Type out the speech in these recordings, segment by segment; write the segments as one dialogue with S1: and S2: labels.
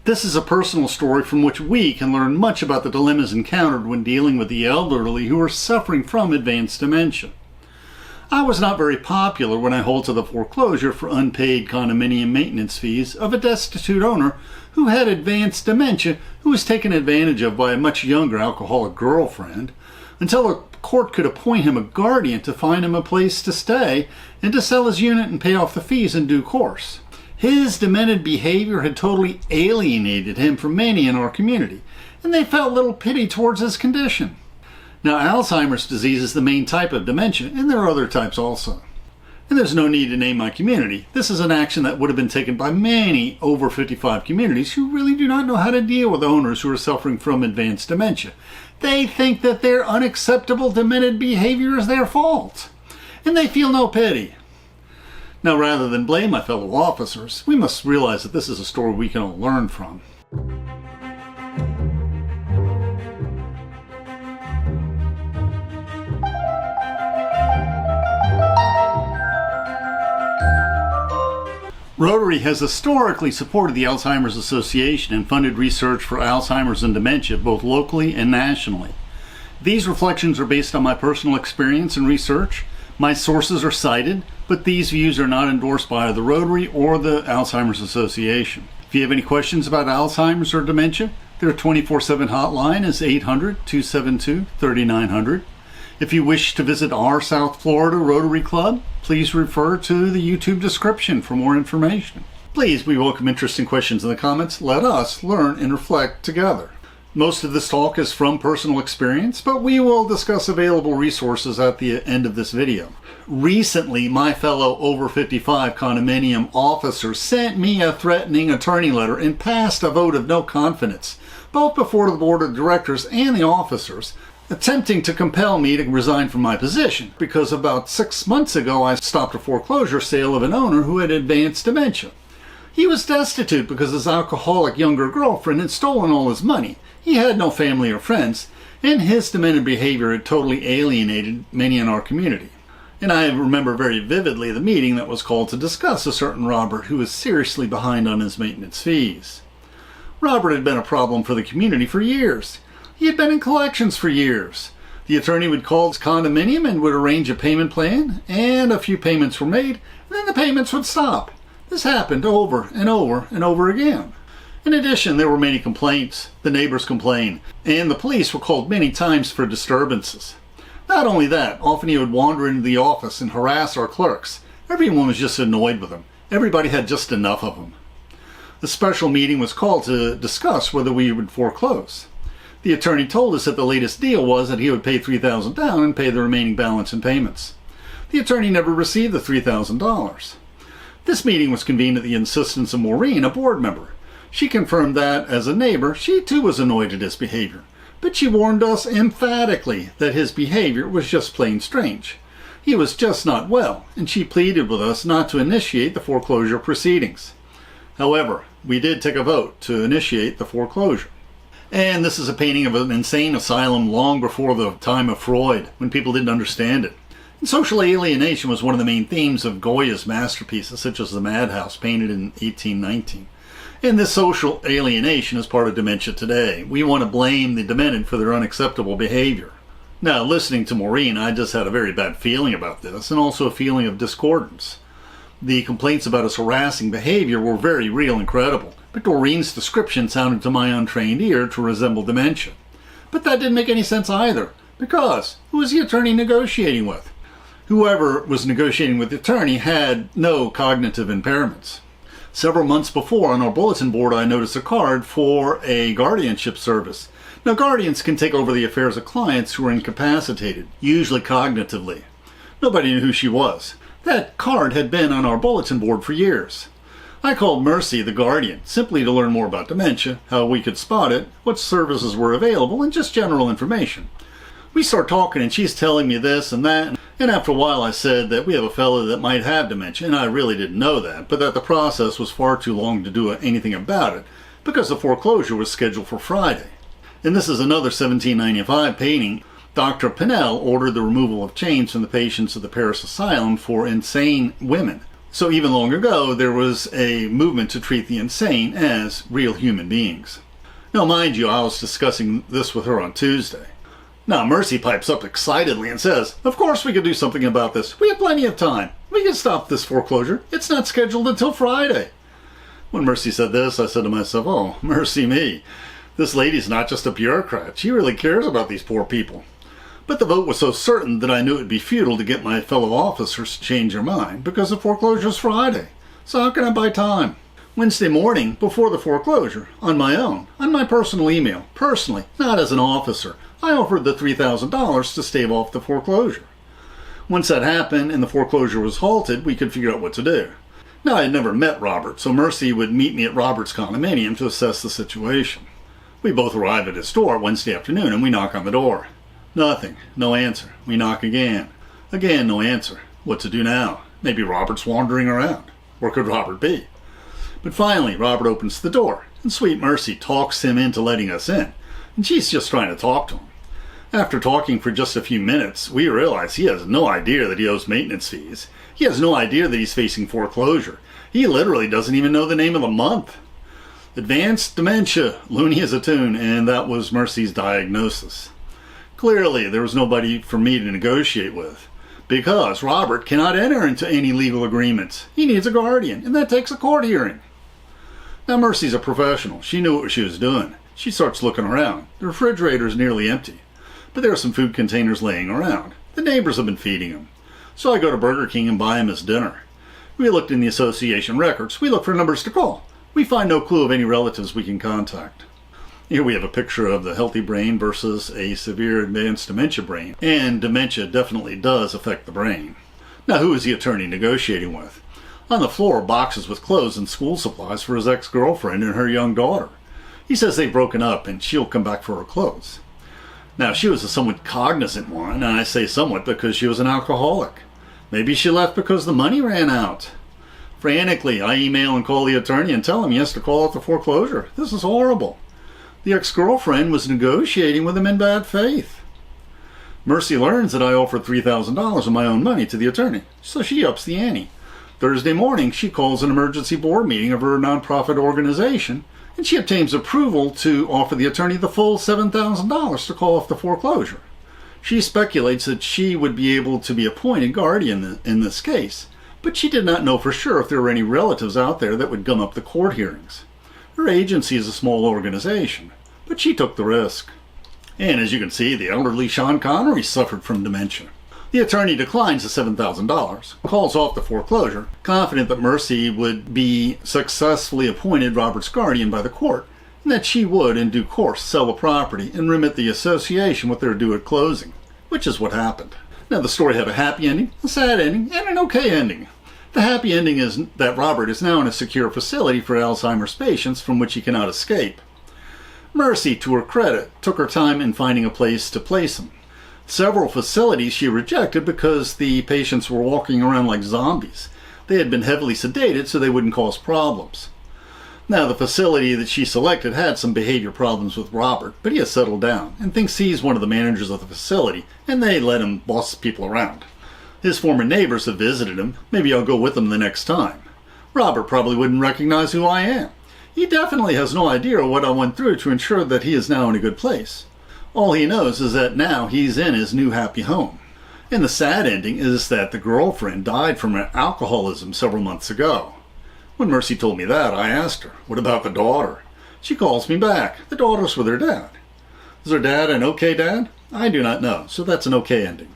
S1: This is a personal story from which we can learn much about the dilemmas encountered when dealing with the elderly who are suffering from advanced dementia. I was not very popular when I halted the foreclosure for unpaid condominium maintenance fees of a destitute owner who had advanced dementia who was taken advantage of by a much younger alcoholic girlfriend until a court could appoint him a guardian to find him a place to stay and to sell his unit and pay off the fees in due course. His demented behavior had totally alienated him from many in our community, and they felt little pity towards his condition. Now, Alzheimer's disease is the main type of dementia, and there are other types also. And there's no need to name my community. This is an action that would have been taken by many over 55 communities who really do not know how to deal with owners who are suffering from advanced dementia. They think that their unacceptable demented behavior is their fault, and they feel no pity. Now, rather than blame my fellow officers, we must realize that this is a story we can all learn from. Rotary has historically supported the Alzheimer's Association and funded research for Alzheimer's and dementia both locally and nationally. These reflections are based on my personal experience and research. My sources are cited, but these views are not endorsed by the Rotary or the Alzheimer's Association. If you have any questions about Alzheimer's or dementia, their 24/7 hotline is 800-272-3900. If you wish to visit our South Florida Rotary Club, please refer to the YouTube description for more information. Please, we welcome interesting questions in the comments. Let us learn and reflect together. Most of this talk is from personal experience, but we will discuss available resources at the end of this video. Recently, my fellow over 55 condominium officer sent me a threatening attorney letter and passed a vote of no confidence, both before the board of directors and the officers, attempting to compel me to resign from my position because about 6 months ago I stopped a foreclosure sale of an owner who had advanced dementia. He was destitute because his alcoholic younger girlfriend had stolen all his money. He had no family or friends, and his demented behavior had totally alienated many in our community. And I remember very vividly the meeting that was called to discuss a certain Robert who was seriously behind on his maintenance fees. Robert had been a problem for the community for years. He had been in collections for years. The attorney would call his condominium and would arrange a payment plan, and a few payments were made, and then the payments would stop. This happened over and over and over again. In addition, there were many complaints. The neighbors complained, and the police were called many times for disturbances. Not only that, often he would wander into the office and harass our clerks. Everyone was just annoyed with him. Everybody had just enough of him. A special meeting was called to discuss whether we would foreclose. The attorney told us that the latest deal was that he would pay $3,000 down and pay the remaining balance in payments. The attorney never received the $3,000. This meeting was convened at the insistence of Maureen, a board member. She confirmed that, as a neighbor, she too was annoyed at his behavior, but she warned us emphatically that his behavior was just plain strange. He was just not well, and she pleaded with us not to initiate the foreclosure proceedings. However, we did take a vote to initiate the foreclosure. And this is a painting of an insane asylum long before the time of Freud, when people didn't understand it. And social alienation was one of the main themes of Goya's masterpieces, such as The Madhouse, painted in 1819. And this social alienation is part of dementia today. We want to blame the demented for their unacceptable behavior. Now, listening to Maureen, I just had a very bad feeling about this, and also a feeling of discordance. The complaints about his harassing behavior were very real and credible, but Doreen's description sounded to my untrained ear to resemble dementia. But that didn't make any sense either, because who was the attorney negotiating with? Whoever was negotiating with the attorney had no cognitive impairments. Several months before, on our bulletin board, I noticed a card for a guardianship service. Now, guardians can take over the affairs of clients who are incapacitated, usually cognitively. Nobody knew who she was. That card had been on our bulletin board for years. I called Mercy, the guardian, simply to learn more about dementia, how we could spot it, what services were available, and just general information. We start talking and she's telling me this and that, and after a while I said that we have a fellow that might have dementia, and I really didn't know that, but that the process was far too long to do anything about it, because the foreclosure was scheduled for Friday. And this is another 1795 painting. Dr. Pinnell ordered the removal of chains from the patients of the Paris Asylum for insane women. So even long ago, there was a movement to treat the insane as real human beings. Now, mind you, I was discussing this with her on Tuesday. Now, Mercy pipes up excitedly and says, "Of course we could do something about this. We have plenty of time. We can stop this foreclosure. It's not scheduled until Friday." When Mercy said this, I said to myself, "Oh, mercy me. This lady's not just a bureaucrat. She really cares about these poor people." But the vote was so certain that I knew it would be futile to get my fellow officers to change their mind because the foreclosure's Friday. So how can I buy time? Wednesday morning, before the foreclosure, on my own, on my personal email, personally, not as an officer, I offered the $3,000 to stave off the foreclosure. Once that happened and the foreclosure was halted, we could figure out what to do. Now, I had never met Robert, so Mercy would meet me at Robert's condominium to assess the situation. We both arrive at his door Wednesday afternoon and we knock on the door. Nothing. No answer. We knock again. Again, no answer. What to do now? Maybe Robert's wandering around. Where could Robert be? But finally, Robert opens the door, and sweet Mercy talks him into letting us in, and she's just trying to talk to him. After talking for just a few minutes, we realize he has no idea that he owes maintenance fees. He has no idea that he's facing foreclosure. He literally doesn't even know the name of the month. Advanced dementia, loony as a tune, and that was Mercy's diagnosis. Clearly, there was nobody for me to negotiate with, because Robert cannot enter into any legal agreements. He needs a guardian, and that takes a court hearing. Now, Mercy's a professional. She knew what she was doing. She starts looking around. The refrigerator is nearly empty, but there are some food containers laying around. The neighbors have been feeding him. So I go to Burger King and buy him his dinner. We looked in the association records. We look for numbers to call. We find no clue of any relatives we can contact. Here we have a picture of the healthy brain versus a severe advanced dementia brain, and dementia definitely does affect the brain. Now, who is the attorney negotiating with? On the floor, boxes with clothes and school supplies for his ex-girlfriend and her young daughter. He says they've broken up and she'll come back for her clothes. Now, she was a somewhat cognizant one, and I say somewhat because she was an alcoholic. Maybe she left because the money ran out. Frantically, I email and call the attorney and tell him he has to call off the foreclosure. This is horrible. The ex-girlfriend was negotiating with him in bad faith. Mercy learns that I offered $3,000 of my own money to the attorney, so she ups the ante. Thursday morning, she calls an emergency board meeting of her nonprofit organization, and she obtains approval to offer the attorney the full $7,000 to call off the foreclosure. She speculates that she would be able to be appointed guardian in this case, but she did not know for sure if there were any relatives out there that would gum up the court hearings. Her agency is a small organization, but she took the risk. And as you can see, the elderly Sean Connery suffered from dementia. The attorney declines the $7,000, calls off the foreclosure, confident that Mercy would be successfully appointed Robert's guardian by the court, and that she would, in due course, sell the property and remit the association what they were due at closing, which is what happened. Now, the story had a happy ending, a sad ending, and an okay ending. The happy ending is that Robert is now in a secure facility for Alzheimer's patients from which he cannot escape. Mercy, to her credit, took her time in finding a place to place him. Several facilities she rejected because the patients were walking around like zombies. They had been heavily sedated so they wouldn't cause problems. Now, the facility that she selected had some behavior problems with Robert, but he has settled down and thinks he's one of the managers of the facility, and they let him boss people around. His former neighbors have visited him. Maybe I'll go with them the next time. Robert probably wouldn't recognize who I am. He definitely has no idea what I went through to ensure that he is now in a good place. All he knows is that now he's in his new happy home. And the sad ending is that the girlfriend died from alcoholism several months ago. When Mercy told me that, I asked her, what about the daughter? She calls me back. The daughter's with her dad. Is her dad an okay dad? I do not know, so that's an okay ending.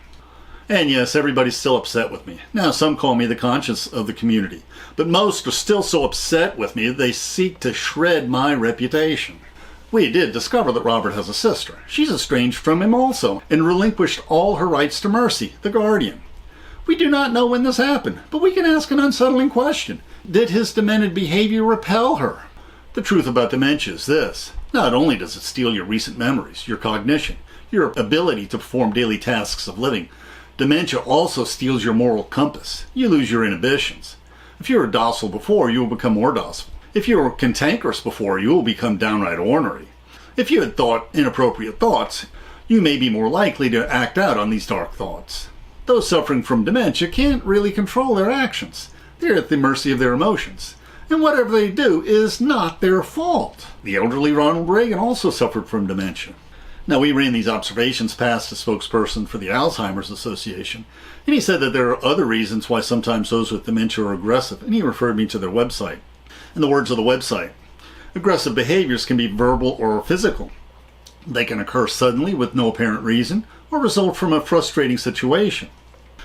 S1: And yes, everybody's still upset with me. Now, some call me the conscience of the community, but most are still so upset with me they seek to shred my reputation. We did discover that Robert has a sister. She's estranged from him also, and relinquished all her rights to Mercy, the guardian. We do not know when this happened, but we can ask an unsettling question. Did his demented behavior repel her? The truth about dementia is this. Not only does it steal your recent memories, your cognition, your ability to perform daily tasks of living, dementia also steals your moral compass. You lose your inhibitions. If you were docile before, you will become more docile. If you were cantankerous before, you will become downright ornery. If you had thought inappropriate thoughts, you may be more likely to act out on these dark thoughts. Those suffering from dementia can't really control their actions. They're at the mercy of their emotions, and whatever they do is not their fault. The elderly Ronald Reagan also suffered from dementia. Now, we ran these observations past a spokesperson for the Alzheimer's Association, and he said that there are other reasons why sometimes those with dementia are aggressive, and he referred me to their website. In the words of the website, aggressive behaviors can be verbal or physical. They can occur suddenly with no apparent reason or result from a frustrating situation.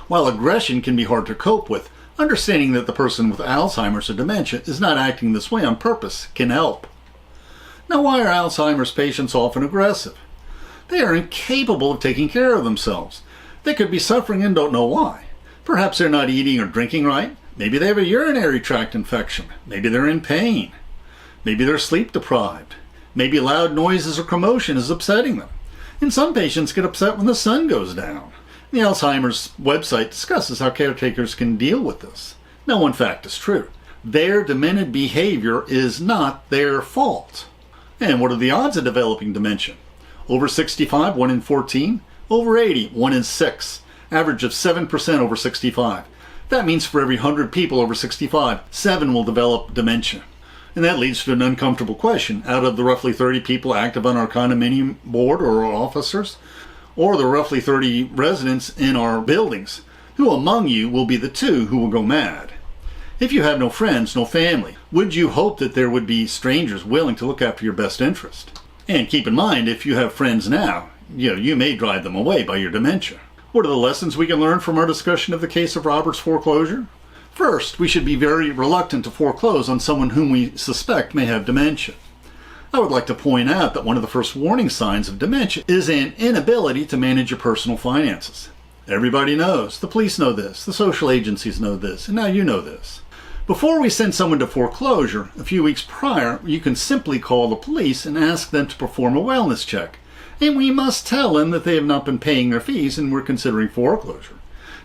S1: While aggression can be hard to cope with, understanding that the person with Alzheimer's or dementia is not acting this way on purpose can help. Now, why are Alzheimer's patients often aggressive? They are incapable of taking care of themselves. They could be suffering and don't know why. Perhaps they're not eating or drinking right. Maybe they have a urinary tract infection. Maybe they're in pain. Maybe they're sleep deprived. Maybe loud noises or commotion is upsetting them. And some patients get upset when the sun goes down. The Alzheimer's website discusses how caretakers can deal with this. Now, one fact is true. Their demented behavior is not their fault. And what are the odds of developing dementia? Over 65, 1 in 14. Over 80, 1 in 6. Average of 7% over 65. That means for every 100 people over 65, 7 will develop dementia. And that leads to an uncomfortable question. Out of the roughly 30 people active on our condominium board or our officers, or the roughly 30 residents in our buildings, who among you will be the 2 who will go mad? If you have no friends, no family, would you hope that there would be strangers willing to look after your best interest? And keep in mind, if you have friends now, you may drive them away by your dementia. What are the lessons we can learn from our discussion of the case of Robert's foreclosure? First, we should be very reluctant to foreclose on someone whom we suspect may have dementia. I would like to point out that one of the first warning signs of dementia is an inability to manage your personal finances. Everybody knows. The police know this. The social agencies know this. And now you know this. Before we send someone to foreclosure, a few weeks prior, you can simply call the police and ask them to perform a wellness check. And we must tell them that they have not been paying their fees and we're considering foreclosure.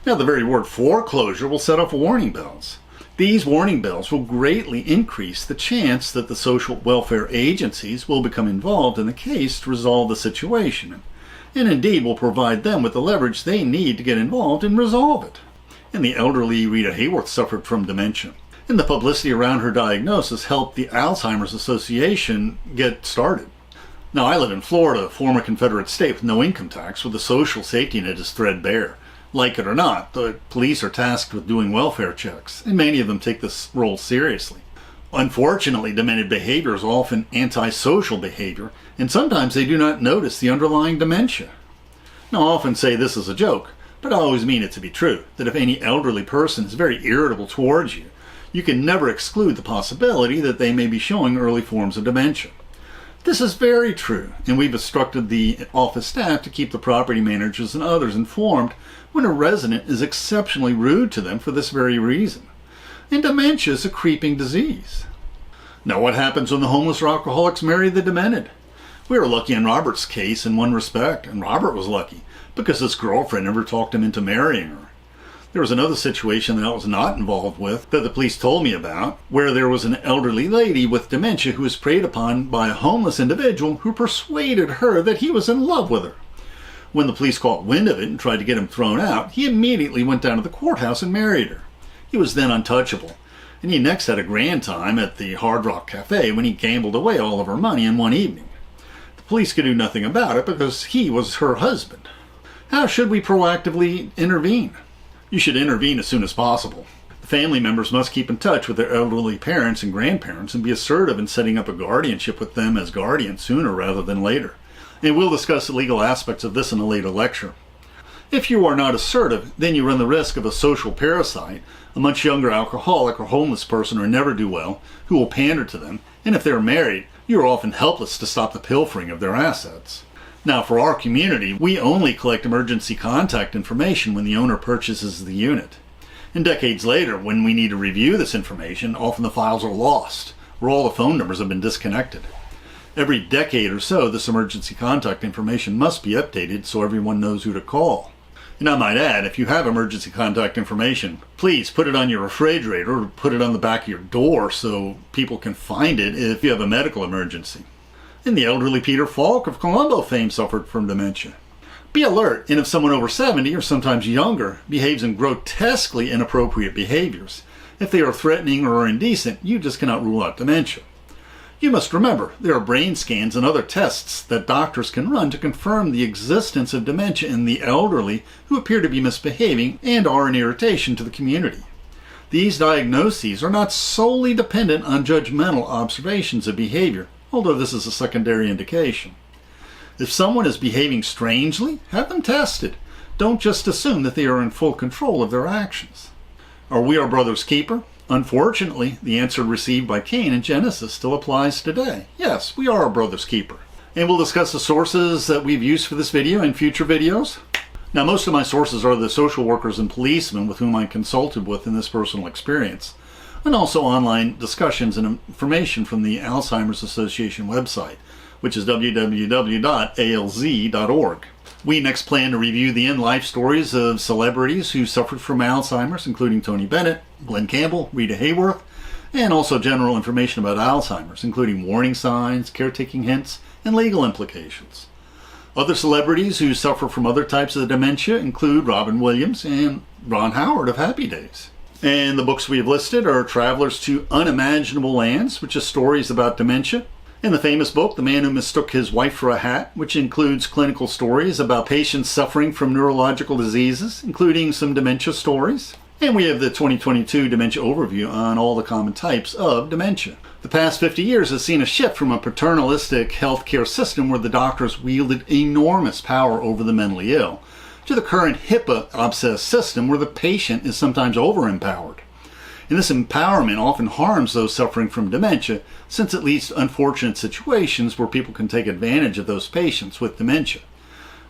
S1: Now, the very word foreclosure will set off warning bells. These warning bells will greatly increase the chance that the social welfare agencies will become involved in the case to resolve the situation, and indeed will provide them with the leverage they need to get involved and resolve it. And the elderly Rita Hayworth suffered from dementia, and the publicity around her diagnosis helped the Alzheimer's Association get started. Now, I live in Florida, a former Confederate state with no income tax, where the social safety net is threadbare. Like it or not, the police are tasked with doing welfare checks, and many of them take this role seriously. Unfortunately, demented behavior is often antisocial behavior, and sometimes they do not notice the underlying dementia. Now, I often say this as a joke, but I always mean it to be true, that if any elderly person is very irritable towards you, you can never exclude the possibility that they may be showing early forms of dementia. This is very true, and we've instructed the office staff to keep the property managers and others informed when a resident is exceptionally rude to them for this very reason. And dementia is a creeping disease. Now, what happens when the homeless or alcoholics marry the demented? We were lucky in Robert's case in one respect, and Robert was lucky because his girlfriend never talked him into marrying her. There was another situation that I was not involved with that the police told me about, where there was an elderly lady with dementia who was preyed upon by a homeless individual who persuaded her that he was in love with her. When the police caught wind of it and tried to get him thrown out, he immediately went down to the courthouse and married her. He was then untouchable, and he next had a grand time at the Hard Rock Cafe when he gambled away all of her money in one evening. The police could do nothing about it because he was her husband. How should we proactively intervene? You should intervene as soon as possible. The family members must keep in touch with their elderly parents and grandparents and be assertive in setting up a guardianship with them as guardians sooner rather than later. And we'll discuss the legal aspects of this in a later lecture. If you are not assertive, then you run the risk of a social parasite, a much younger alcoholic or homeless person or never-do-well, who will pander to them, and if they're married, you are often helpless to stop the pilfering of their assets. Now, for our community, we only collect emergency contact information when the owner purchases the unit. And decades later, when we need to review this information, often the files are lost, or all the phone numbers have been disconnected. Every decade or so, this emergency contact information must be updated so everyone knows who to call. And I might add, if you have emergency contact information, please put it on your refrigerator or put it on the back of your door so people can find it if you have a medical emergency. And the elderly Peter Falk of Colombo fame suffered from dementia. Be alert, and if someone over 70 or sometimes younger behaves in grotesquely inappropriate behaviors, If they are threatening or indecent, you just cannot rule out dementia. You must remember, there are brain scans and other tests that doctors can run to confirm the existence of dementia in the elderly who appear to be misbehaving and are an irritation to the community. These diagnoses are not solely dependent on judgmental observations of behavior, although this is a secondary indication. If someone is behaving strangely, have them tested. Don't just assume that they are in full control of their actions. Are we our brother's keeper? Unfortunately, the answer received by Cain in Genesis still applies today. Yes, we are our brother's keeper. And we'll discuss the sources that we've used for this video in future videos. Now, most of my sources are the social workers and policemen with whom I consulted with in this personal experience, and also online discussions and information from the Alzheimer's Association website, which is www.alz.org. We next plan to review the in-life stories of celebrities who suffered from Alzheimer's, including Tony Bennett, Glenn Campbell, Rita Hayworth, and also general information about Alzheimer's, including warning signs, caretaking hints, and legal implications. Other celebrities who suffer from other types of dementia include Robin Williams and Ron Howard of Happy Days. And the books we have listed are Travelers to Unimaginable Lands, which is stories about dementia, and the famous book, The Man Who Mistook His Wife for a Hat, which includes clinical stories about patients suffering from neurological diseases, including some dementia stories. And we have the 2022 Dementia Overview on all the common types of dementia. The past 50 years has seen a shift from a paternalistic healthcare system where the doctors wielded enormous power over the mentally ill, to the current HIPAA-obsessed system where the patient is sometimes over-empowered. And this empowerment often harms those suffering from dementia, since it leads to unfortunate situations where people can take advantage of those patients with dementia,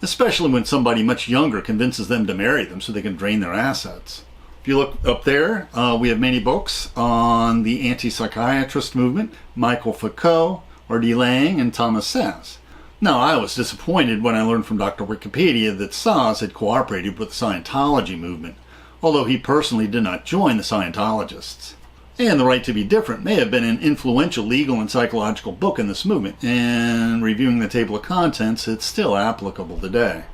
S1: especially when somebody much younger convinces them to marry them so they can drain their assets. If you look up there, we have many books on the anti-psychiatrist movement, Michael Foucault, R.D. Laing, and Thomas Szasz. Now, I was disappointed when I learned from Dr. Wikipedia that Szasz had cooperated with the Scientology movement, although he personally did not join the Scientologists. And The Right to Be Different may have been an influential legal and psychological book in this movement, and reviewing the table of contents, it's still applicable today.